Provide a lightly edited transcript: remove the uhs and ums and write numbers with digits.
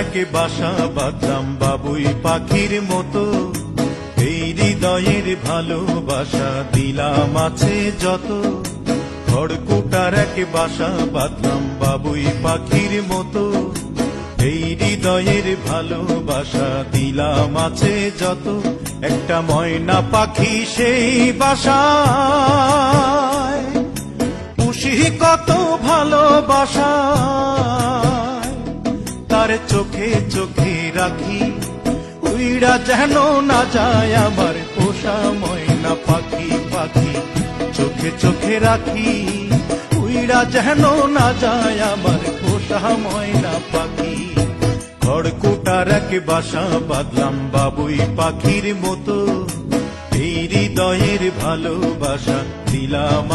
এক বাসা বাঁধলাম বাবুই পাখির মতো, এই হৃদয়ের ভালোবাসা দিলাম আছে যত। খড়কুটার এক বাসা বাঁধলাম বাবুই পাখির মতো, এই হৃদয়ের ভালোবাসা দিলাম আছে যত। একটা ময়না পাখি সেই বাসায়, পুষি কত ভালোবাসা, তার চোখে চোখে রাখি, উইড়া যেন না যায় আমার পোষা ময়না পাখি। পাখি চোখে চোখে রাখি, উইড়া যেন না যায় আমার পোষা ময়না পাখি। খড়কুটার এক বাসা বাঁধলাম বাবুই পাখির মতো, এই হৃদয়ের ভালোবাসা দিলাম।